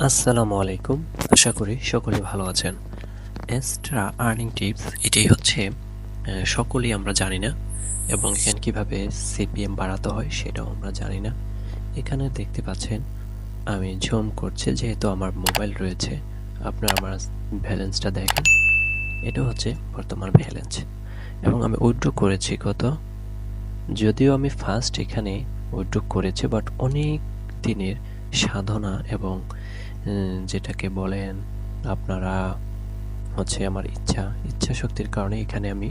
আসসালামু আলাইকুম। আশা করি সকলে ভালো আছেন। এক্সট্রা আর্নিং টিপস এটাই হচ্ছে সকলেই আমরা জানি না, এবং এখানে কিভাবে সিপিএম বাড়াতে হয় সেটাও আমরা জানি না। এখানে দেখতে পাচ্ছেন আমি জুম করছি যেহেতু আমার মোবাইল রয়েছে। আপনারা আমার ব্যালেন্সটা দেখেন, এটা হচ্ছে বর্তমান ব্যালেন্স, এবং আমি উইথড্র করেছি কত, যদিও আমি ফার্স্ট এখানে উইথড্র করেছি, বাট অনেক দিনের সাধনা এবং যেটাকে বলেন আপনারা হচ্ছে আমার ইচ্ছা শক্তির কারণে এখানে আমি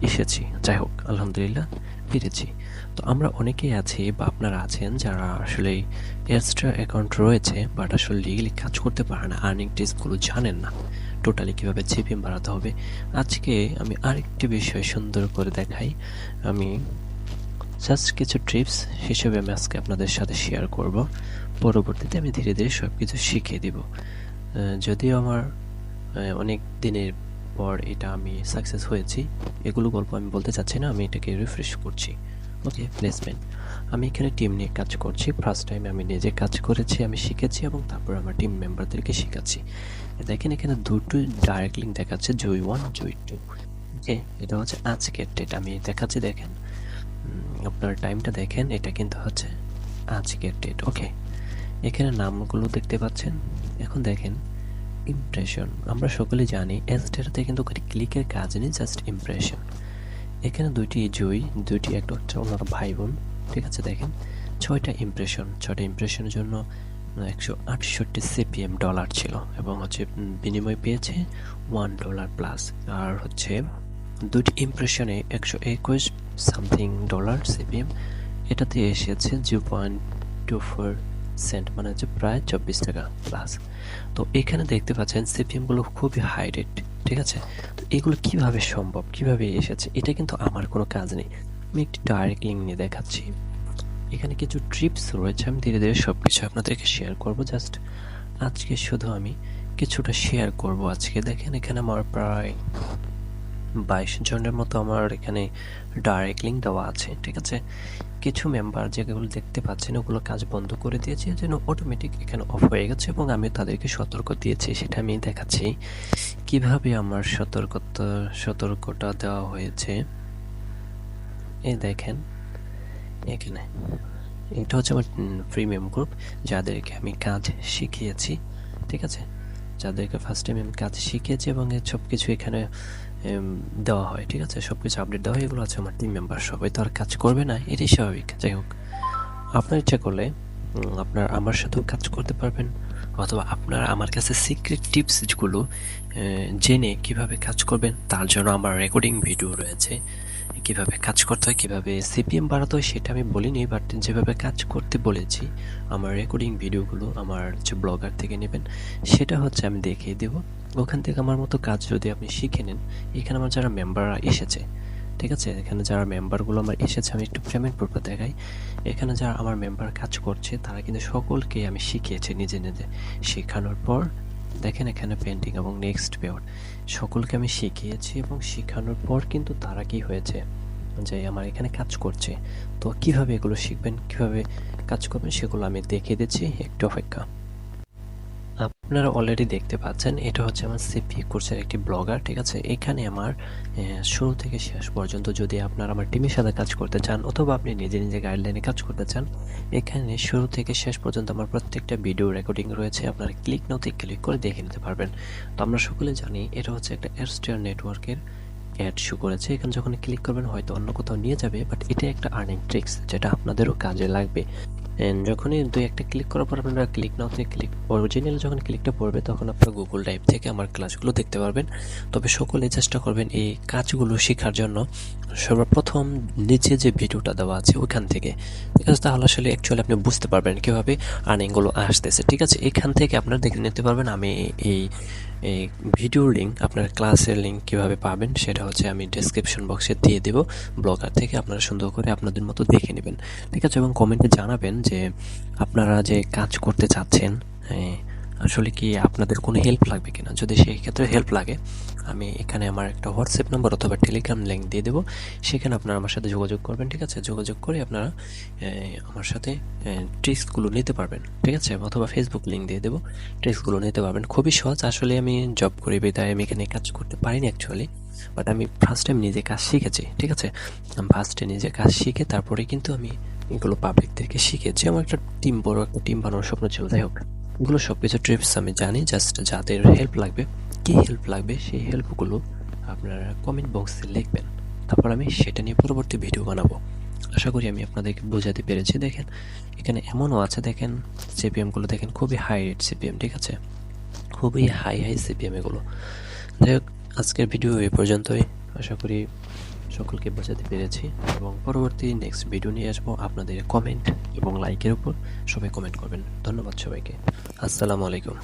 এসেছি। যাই হোক, আলহামদুলিল্লাহ ফিরেছি। তো আমরা অনেকেই আছি বা আপনারা আছেন যারা আসলে এক্সট্রা অ্যাকাউন্ট রয়েছে বাট আসলে লিগালি কাজ করতে পারে না, আর্নিং টিপসগুলো জানেন না টোটালি কীভাবে জিপিএম বাড়াতে হবে। আজকে আমি আরেকটি বিষয় সুন্দর করে দেখাই। আমি জাস্ট কিছু ট্রিপস হিসেবে আমি আজকে আপনাদের সাথে শেয়ার করব। পরবর্তীতে আমি ধীরে ধীরে সব কিছু শিখিয়ে দিব। যদিও আমার অনেক দিনের পর এটা আমি সাকসেস হয়েছি, এগুলো গল্প আমি বলতে চাচ্ছি না, আমি এটাকে রিফ্রেশ করছি। ওকে, প্লেসমেন্ট। আমি এখানে টিম নিয়ে কাজ করছি। ফার্স্ট টাইম আমি নিজে কাজ করেছি, আমি শিখেছি এবং তারপর আমার টিম মেম্বারদেরকে শেখাচ্ছি। দেখেন এখানে দুটো ডাইরেক্ট লিঙ্ক দেখাচ্ছে, জুই 1 জুই 2। ওকে, এটা হচ্ছে আজকের ডেট আমি দেখাচ্ছি। দেখেন আপনার টাইমটা দেখেন, এটা কিন্তু হচ্ছে আজকের ডেট। ওকে, এখানে নামগুলো দেখতে পাচ্ছেন। এখন দেখেন ইমপ্রেশন। আমরা সকলে জানি অ্যাডস্টেরাতে কিন্তু ক্লিকের কাজ নেই, জাস্ট ইমপ্রেশন। এখানে দুইটি জুই, দুইটি একটা হচ্ছে ওনারা ভাই বোন। ঠিক আছে, দেখেন 6টা ইমপ্রেশন। 6টা ইমপ্রেশনের জন্য 168 সিপিএম ডলার ছিল, এবং হচ্ছে বিনিময় পেয়েছে $1 প্লাস। আর হচ্ছে দুটি ইমপ্রেশনে 121 সামথিং ডলার সিপিএম, এটাতে এসেছে 0.24 সেন্ট, মানে হচ্ছে প্রায় 24 টাকা প্লাস। তো এখানে দেখতে পাচ্ছেন সিপিএমগুলো খুবই হাই রেট। ঠিক আছে, তো এগুলো কিভাবে সম্ভব, কিভাবে এসেছে, এটা কিন্তু আমার কোনো কাজ নেই। আমি একটি ডাইরেক্ট লিঙ্ক নিয়ে দেখাচ্ছি। এখানে কিছু ট্রিপস রয়েছে, আমি ধীরে ধীরে সব কিছু আপনাদেরকে শেয়ার করব। জাস্ট আজকে শুধু আমি কিছুটা শেয়ার করব। আজকে দেখেন এখানে আমার প্রায় 22 জনের মতো আমার এখানে ডাইরেক্ট লিঙ্ক দেওয়া আছে। ঠিক আছে, কিছু মেম্বার যেগুলো দেখতে পাচ্ছেন ওগুলো কাজ বন্ধ করে দিয়েছে, এর জন্য অটোমেটিক এখানে অফ হয়ে গেছে, এবং আমি তাদেরকে সতর্ক দিয়েছি, সেটা আমি দেখাচ্ছি কিভাবে আমার সতর্কটা দেওয়া হয়েছে। এই দেখেন এখানে, এটা হচ্ছে আমার প্রিমিয়াম গ্রুপ, যাদেরকে আমি কাজ শিখিয়েছি। ঠিক আছে, যাদেরকে ফার্স্ট টাইম আমি কাজ শিখিয়েছি, এবং সব কিছু এখানে দেওয়া হয়। ঠিক আছে, সব কিছু আপডেট দেওয়া হয়। এগুলো আছে আমার টিম মেম্বার, সবাই তো আর কাজ করবে না, এটাই স্বাভাবিক। যাই হোক, আপনার ইচ্ছা করলে আপনার আমার সাথেও কাজ করতে পারবেন, অথবা আপনারা আমার কাছে সিক্রেট টিপসগুলো জেনে কিভাবে কাজ করবেন তার জন্য আমার রেকর্ডিং ভিডিও রয়েছে। কিভাবে কাজ করতে হয়, কিভাবে সিপিএম বাড়াতে হয় সেটা আমি বলিনি, বাট যেভাবে কাজ করতে বলেছি আমার রেকর্ডিং ভিডিওগুলো আমার যে ব্লগার থেকে নেবেন, সেটা হচ্ছে আমি দেখিয়ে দেব। ওখান থেকে আমার মতো কাজ যদি আপনি শিখে নেন, এখানে আমার যারা মেম্বাররা এসেছে, ঠিক আছে, এখানে যারা মেম্বারগুলো আমার এসেছে, আমি একটু পেমেন্ট প্রুফ দেখাই। এখানে যারা আমার মেম্বার কাজ করছে তারা কিন্তু সকলকে আমি শিখিয়েছি নিজে নিজে। শেখানোর পর দেখেন এখানে পেন্টিং এবং নেক্সট পেয়ার, সকলকে আমি শিখিয়েছি, এবং শেখানোর পর কিন্তু তারা কি হয়েছে যে আমার এখানে কাজ করছে। তো কিভাবে এগুলো শিখবেন, কিভাবে কাজ করবেন সেগুলো আমি দেখিয়ে দিচ্ছি, একটু অপেক্ষা। আপনারা অলরেডি দেখতে পাচ্ছেন এটা হচ্ছে আমার সিপি কোর্সের একটি ব্লগার। ঠিক আছে, এখানে আমার শুরু থেকে শেষ পর্যন্ত, যদি আপনারা আমার টিমের সাথে কাজ করতে চান অথবা আপনি নিজে নিজে গাইডলাইনে কাজ করতে চান, এখানে শুরু থেকে শেষ পর্যন্ত আমার প্রত্যেকটা ভিডিও রেকর্ডিং রয়েছে, আপনারা ক্লিক নাওতে ক্লিক করে দেখে নিতে পারবেন। তো আমরা সকলে জানি এটা হচ্ছে একটা এয়ারস্টেয়ার নেটওয়ার্কের অ্যাড শো করেছে। এখানে যখন ক্লিক করবেন হয়তো অন্য কোথাও নিয়ে যাবে, বাট এটা একটা আর্নিং ট্রিক্স যেটা আপনাদেরও কাজে লাগবে। যখনই দুই একটা ক্লিক করার পর আপনারা ক্লিক নাওতে ক্লিক অরিজিনাল যখন ক্লিকটা পড়বে, তখন আপনারা গুগল ড্রাইভ থেকে আমার ক্লাসগুলো দেখতে পারবেন। তবে সকলে চেষ্টা করবেন এই কাজগুলো শেখার জন্য সর্বপ্রথম নিচে যে ভিডিওটা দেওয়া আছে ওইখান থেকে। ঠিক আছে, তাহলে আসলে অ্যাকচুয়ালি আপনি বুঝতে পারবেন কীভাবে আর্নিংগুলো আসতেছে। ঠিক আছে, এখান থেকে আপনারা দেখে নিতে পারবেন। আমি এই এই ভিডিওর লিঙ্ক, আপনার ক্লাসের লিঙ্ক কীভাবে পাবেন সেটা হচ্ছে আমি ডেসক্রিপশন বক্সে দিয়ে দেব। ব্লগার থেকে আপনারা সুন্দর করে আপনাদের মতো দেখে নেবেন। ঠিক আছে, এবং কমেন্টে জানাবেন যে আপনারা যে কাজ করতে চাচ্ছেন, আসলে কি আপনাদের কোনো হেল্প লাগবে কিনা? যদি সেই ক্ষেত্রে হেল্প লাগে, আমি এখানে আমার একটা হোয়াটসঅ্যাপ নাম্বার অথবা টেলিগ্রাম লিঙ্ক দিয়ে দেবো। সেখানে আপনারা আমার সাথে যোগাযোগ করবেন, ঠিক আছে? যোগাযোগ করে আপনারা আমার সাথে ট্রিক্সগুলো নিতে পারবেন, ঠিক আছে? অথবা ফেসবুক লিঙ্ক দিয়ে দেবো, ট্রিক্সগুলো নিতে পারবেন। খুবই সহজ। আসলে আমি জব করি বিধায় আমি এখানে কাজ করতে পারিনি অ্যাকচুয়ালি। বাট আমি ফার্স্ট টাইম নিজে কাজ শিখেছি, ঠিক আছে? আমি ফার্স্টে নিজে কাজ শিখে তারপরে কিন্তু আমি এগুলো পাবলিকদেরকে শিখেছি। আমার একটা টিম, বড় একটা টিম বানানোর স্বপ্ন ছিল। যাই হোক, এগুলো সবকিছু ট্রিপস আমি জানি। জাস্ট যাদের হেল্প লাগবে, কি হেল্প লাগবে সেই হেল্পগুলো আপনারা কমেন্ট বক্সে লিখবেন। তারপর আমি সেটা নিয়ে পরবর্তী ভিডিও বানাবো। আশা করি আমি আপনাদেরকে বোঝাতে পেরেছি। দেখেন, এখানে এমনও আছে, দেখেন সিপিএমগুলো দেখেন খুবই হাই রেট সিপিএম, ঠিক আছে? খুবই হাই সিপিএম এগুলো। যাই হোক, আজকের ভিডিও এই পর্যন্তই। আশা করি সকলকে বোঝাতে পেরেছি এবং পরবর্তী নেক্সট ভিডিও নিয়ে আসবো আপনাদের কমেন্ট এবং লাইকের উপর। সবাই কমেন্ট করবেন। ধন্যবাদ সবাইকে। আসসালামু আলাইকুম।